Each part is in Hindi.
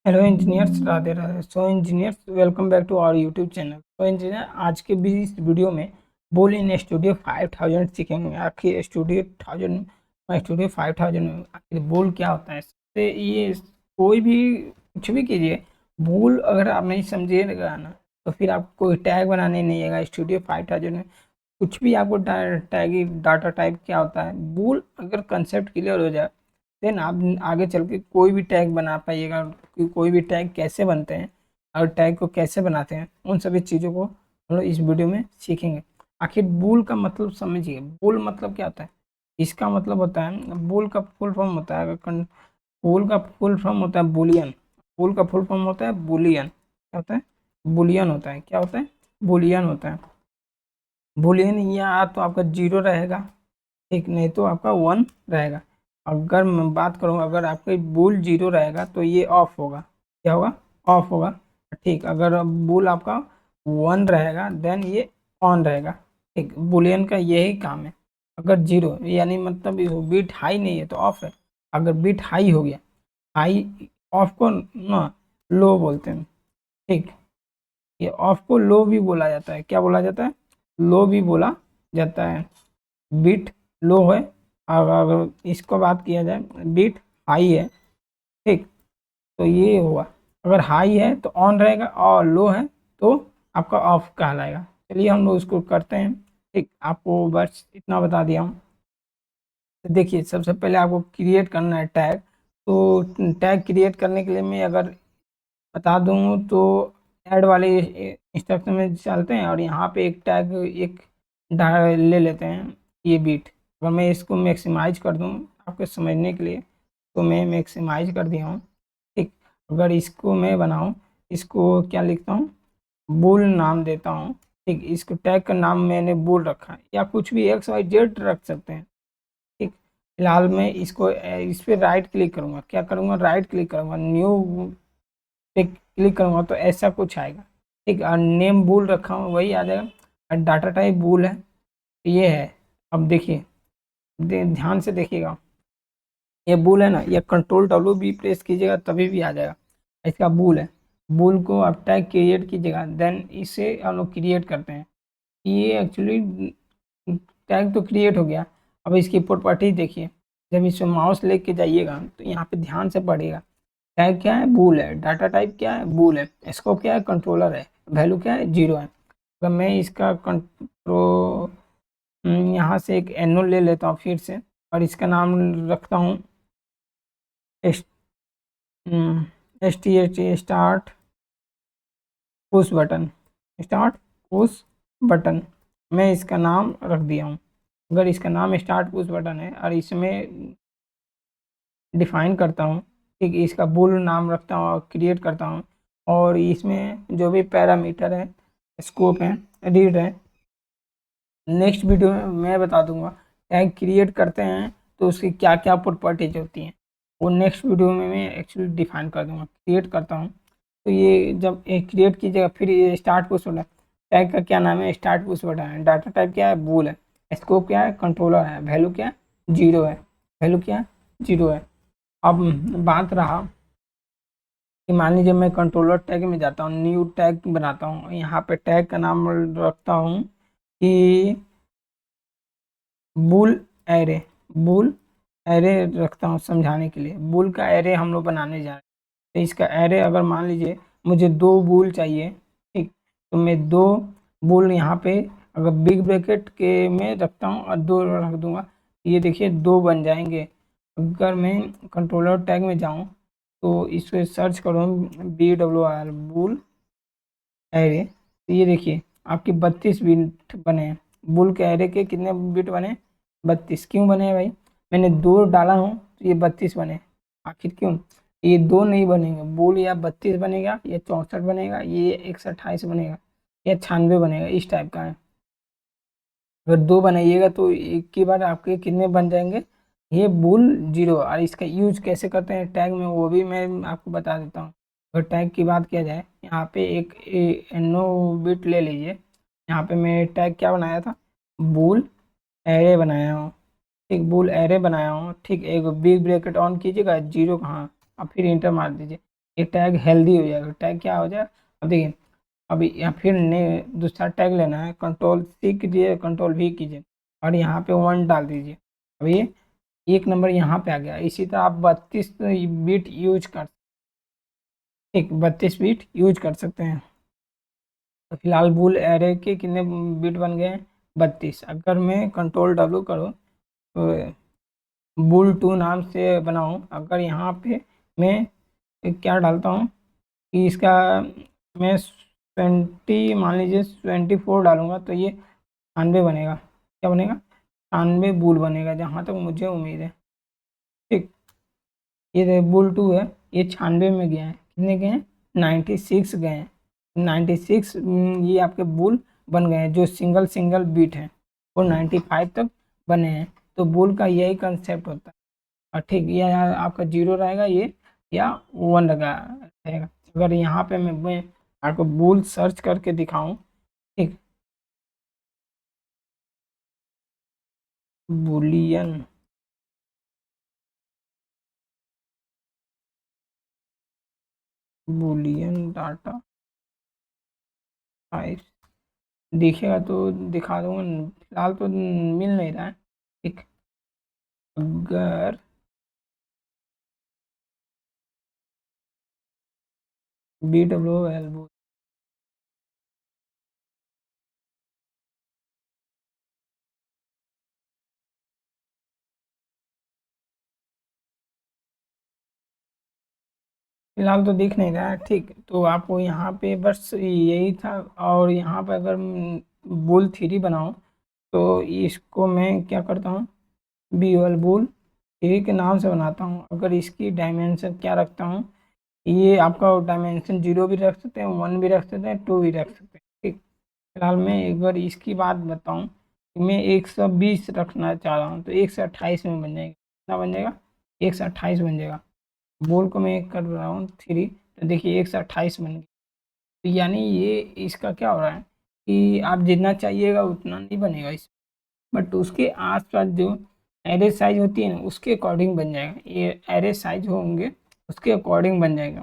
Hello engineers, Radhe Radhe. So engineers, welcome back to our YouTube channel. तो इंजीनियर, आज के भी इस वीडियो में बोल इन स्टूडियो 5000 सीखेंगे। आखिर स्टूडियो 5000 आखिर बोल क्या होता है। इससे ये कोई भी कुछ भी कीजिए, बोल अगर आप नहीं समझिएगा ना तो फिर आपको कोई टैग बनाने नहीं आएगा। स्टूडियो 5000 में कुछ भी आपको टैग डाटा टाइप क्या होता है, बोल अगर कंसेप्ट क्लियर हो जाए देन आप आगे चल के कोई भी टैग बना पाइएगा कि कोई भी टैग कैसे बनते हैं और टैग को कैसे बनाते हैं, उन सभी चीज़ों को हम लोग इस वीडियो में सीखेंगे। आखिर बूल का मतलब समझिए। बूल मतलब क्या होता है? इसका मतलब होता है, बूल का फुल फॉर्म होता है, बूल का फुल फॉर्म होता है बुलियन। बूल का फुल फॉर्म होता है बुलियन। क्या होता है? बुलियन होता है। क्या होता है? बुलियन होता है। बुलियन या तो आपका जीरो रहेगा, ठीक, नहीं तो आपका वन रहेगा। अगर मैं बात करूँ, अगर आपका बूल जीरो रहेगा तो ये ऑफ होगा। क्या होगा? ऑफ होगा। ठीक, अगर बूल आपका वन रहेगा देन ये ऑन रहेगा। ठीक, बुलियन का यही काम है। अगर जीरो यानी मतलब बीट हाई नहीं है तो ऑफ है। अगर बीट हाई हो गया, हाई ऑफ को ना लो बोलते हैं। ठीक, ये ऑफ को लो भी बोला जाता है। क्या बोला जाता है? लो भी बोला जाता है। बीट लो है और अगर इसको बात किया जाए बीट हाई है, ठीक, तो ये हुआ। अगर हाई है तो ऑन रहेगा और लो है तो आपका ऑफ कहलाएगा। चलिए हम लोग इसको करते हैं। ठीक, आपको बस इतना बता दिया हूँ। तो देखिए, सबसे पहले आपको क्रिएट करना है टैग। तो टैग क्रिएट करने के लिए मैं अगर बता दूँ तो ऐड वाले इंस्ट्रक्शन में चलते हैं और यहाँ पे एक टैग एक ले लेते हैं, ये बीट। अगर मैं इसको मैक्सिमाइज कर दूँ आपके समझने के लिए तो मैं मैक्सिमाइज कर दिया हूँ। ठीक, अगर इसको मैं बनाऊँ, इसको क्या लिखता हूँ, बुल नाम देता हूँ। ठीक, इसको टैग का नाम मैंने बुल रखा है, या कुछ भी एक्स वाई जेड रख सकते हैं। ठीक, फिलहाल मैं इसको इस पर राइट क्लिक करूँगा। क्या करूँगा? राइट क्लिक करूँगा, न्यू पे क्लिक करूँगा तो ऐसा कुछ आएगा। ठीक, और नेम बूल रखा हूँ वही आ जाएगा और डाटा टाइप बूल है, ये है। अब देखिए, ध्यान से देखिएगा, ये बूल है ना, ये कंट्रोल डब्ल्यू भी प्रेस कीजिएगा तभी भी आ जाएगा। इसका बूल है। बूल को आप टैग क्रिएट कीजिएगा देन इसे हम लोग क्रिएट करते हैं। ये एक्चुअली टैग तो क्रिएट हो गया। अब इसकी प्रॉपर्टी देखिए, जब इसमें माउस लेके जाइएगा तो यहाँ पे ध्यान से पढ़िएगा। टैग क्या है? बूल है। डाटा टाइप क्या है? बूल है। स्कोप क्या है? कंट्रोलर है। वैल्यू क्या है? जीरो है। अगर मैं इसका कंट्रो यहाँ से एक एनो ले लेता हूँ फिर से और इसका नाम रखता हूँ S T H start push button. Start push button, मैं इसका नाम रख दिया हूँ। अगर इसका नाम स्टार्ट पुश बटन है और इसमें डिफाइन करता हूँ, ठीक, इसका बुल नाम रखता हूँ और क्रिएट करता हूँ और इसमें जो भी पैरामीटर है, स्कोप है, रीड है, नेक्स्ट वीडियो में मैं बता दूंगा। टैग क्रिएट करते हैं तो उसकी क्या क्या प्रॉपर्टीज होती हैं, वो नेक्स्ट वीडियो में मैं एक्चुअली डिफाइन कर दूंगा। क्रिएट करता हूँ तो ये जब क्रिएट कीजिएगा फिर ये स्टार्ट पुश बटन। टैग का क्या नाम है? स्टार्ट पुश बटन है। डाटा टाइप क्या है? बूल है। स्कोप क्या है? कंट्रोलर है। वैल्यू क्या है? जीरो है। वैल्यू क्या है? जीरो है। अब बात रहा कि मान लीजिए मैं कंट्रोलर टैग में जाता हूँ, न्यू टैग बनाता हूँ, यहाँ पे टैग का नाम रखता हूँ कि बुल एरे। बुल एरे रखता हूँ समझाने के लिए। बुल का एरे हम लोग बनाने जा रहे हैं। तो इसका एरे अगर मान लीजिए मुझे दो बुल चाहिए, ठीक, तो मैं दो बुल यहाँ पे अगर बिग ब्रैकेट के में रखता हूँ और दो रख दूंगा, ये देखिए दो बन जाएंगे। अगर मैं कंट्रोलर टैग में जाऊँ तो इस पर सर्च करूँ BWR बुल एरे, तो ये देखिए आपके 32 बिट बने हैं। बुल के एरे के कितने बिट बने? 32। क्यों बने हैं भाई? मैंने दो डाला हूँ तो ये 32 बने। आखिर क्यों? ये दो नहीं बनेंगे। बुल या 32 बनेगा या 64 बनेगा, ये 128 बनेगा या 96 बनेगा, इस टाइप का है। अगर दो बनाइएगा तो एक की बार आपके कितने बन जाएंगे? ये बुल जीरो। और इसका यूज कैसे करते हैं टैग में वो भी मैं आपको बता देता हूँ। अगर टैग की बात किया जाए, यहाँ पे एक नो बिट ले लीजिए। यहाँ पे मैं टैग क्या बनाया था? बुल एरे बनाया हूँ। ठीक, बुल एरे बनाया हूँ। ठीक, एक बिग ब्रैकेट ऑन कीजिएगा, जीरो कहाँ, और फिर इंटर मार दीजिए। ये टैग हेल्दी हो जाएगा। टैग क्या हो जाएगा, अब देखिए अभी यहाँ फिर ने दूसरा टैग लेना है, कंट्रोल सी कीजिए, कंट्रोल वी कीजिए और यहाँ पे 1 डाल दीजिए। अब ये 1 नंबर यहाँ पे आ गया। इसी तरह आप 32 बिट यूज कर, ठीक 32 बिट यूज कर सकते हैं। तो फिलहाल बुल एरे के कितने बिट बन गए हैं, 32। अगर मैं कंट्रोल डब्ल्यू करूँ तो बुल 2 नाम से बनाऊँ, अगर यहाँ पे मैं क्या डालता हूँ कि इसका मैं 20 मान लीजिए 24 डालूंगा तो ये 98 बनेगा। क्या बनेगा, 98 बुल बनेगा जहाँ तक मुझे उम्मीद है। ठीक, ये बुल 2 है, ये 96 में गया है। कितने गए हैं, 96 गए हैं। 96 ये आपके बुल बन गए हैं। जो सिंगल सिंगल बीट है वो 95 तक बने हैं। तो बुल का यही कंसेप्ट होता है। और ठीक, ये आपका 0 रहेगा ये, या 1 रहेगा। अगर यहाँ पे मैं आपको बुल सर्च करके दिखाऊं, ठीक बुलियन, बुलियन डाटा टाइप दिखेगा तो दिखा दूंगा, फिलहाल तो मिल नहीं रहा है। ठीक, अगर बी डब्ल्यू एल, फिलहाल तो दिख नहीं रहा है। ठीक, तो आपको यहाँ पे बस यही था। और यहाँ पे अगर बुल 3 बनाऊँ तो इसको मैं क्या करता हूँ, बी एल बुल 3 के नाम से बनाता हूँ। अगर इसकी डायमेंशन क्या रखता हूँ, ये आपका डायमेंशन 0 भी रख सकते हैं, 1 भी रख सकते हैं, 2 भी रख सकते हैं। ठीक, फिलहाल मैं एक बार इसकी बात बताऊँ कि मैं 120 रखना चाह रहा हूँ तो 128 में बन जाएगा। कितना बन जाएगा, 128 बन जाएगा। बोल को मैं कर रहा हूँ 3, तो देखिए 128 बन गया। तो यानी ये इसका क्या हो रहा है कि आप जितना चाहिएगा उतना नहीं बनेगा इस, बट उसके आसपास जो एरे साइज होती है ना उसके अकॉर्डिंग बन जाएगा। ये एरे साइज होंगे उसके अकॉर्डिंग बन जाएगा।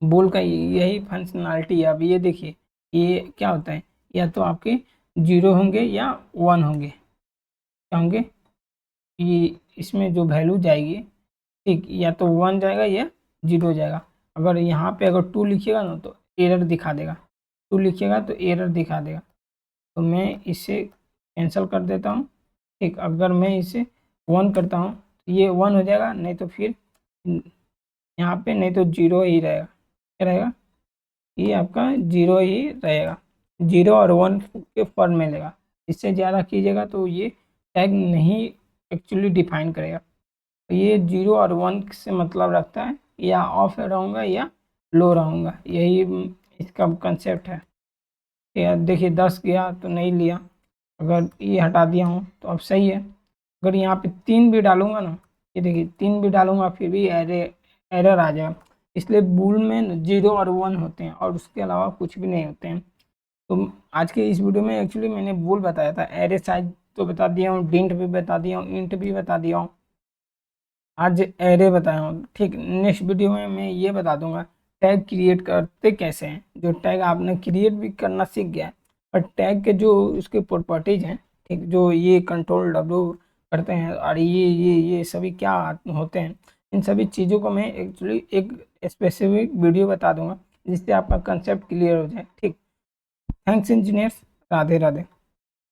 बोल का यही फंक्शनलिटी है। अब ये देखिए ये क्या होता है, या तो आपके 0 होंगे या 1 होंगे। क्या होंगे, ये इसमें जो वैल्यू जाएगी, ठीक या तो 1 जाएगा या 0 जाएगा। अगर यहाँ पे अगर 2 लिखिएगा ना तो एरर दिखा देगा, 2 लिखिएगा तो एरर दिखा देगा। तो मैं इसे कैंसिल कर देता हूँ। ठीक, अगर मैं इसे 1 करता हूँ तो ये 1 हो जाएगा, नहीं तो फिर यहाँ पे नहीं तो 0 ही रहेगा। क्या रहेगा, ये आपका 0 ही रहेगा। 0 और 1 के फॉर्म में लेगा। इससे ज़्यादा कीजिएगा तो ये टैग नहीं एक्चुअली डिफाइन करेगा। तो ये 0 और 1 से मतलब रखता है या ऑफ रहूँगा या लो रहूँगा, यही इसका कंसेप्ट है। या देखिए 10 गया तो नहीं लिया, अगर ये हटा दिया हूँ तो अब सही है। अगर यहाँ पे 3 भी डालूंगा ना, ये देखिए 3 भी डालूंगा फिर भी एरर आ जाएगा। इसलिए बुल में 0 और 1 होते हैं और उसके अलावा कुछ भी नहीं होते हैं। तो आज के इस वीडियो में एक्चुअली मैंने बुल बताया था, एरे साइज तो बता दिया हूँ, डिंट भी बता दिया हूँ, इंट भी बता दिया हूँ, आज एरे बताया हूँ। ठीक, नेक्स्ट वीडियो में मैं ये बता दूंगा टैग क्रिएट करते कैसे हैं। जो टैग आपने क्रिएट भी करना सीख गया है, पर टैग के जो उसके प्रॉपर्टीज हैं, ठीक जो ये कंट्रोल डब्ल्यू करते हैं और ये सभी क्या होते हैं, इन सभी चीज़ों को मैं एक्चुअली एक स्पेसिफिक वीडियो बता दूंगा जिससे आपका कंसेप्ट क्लियर हो जाए। ठीक, थैंक्स इंजीनियर्स, राधे राधे।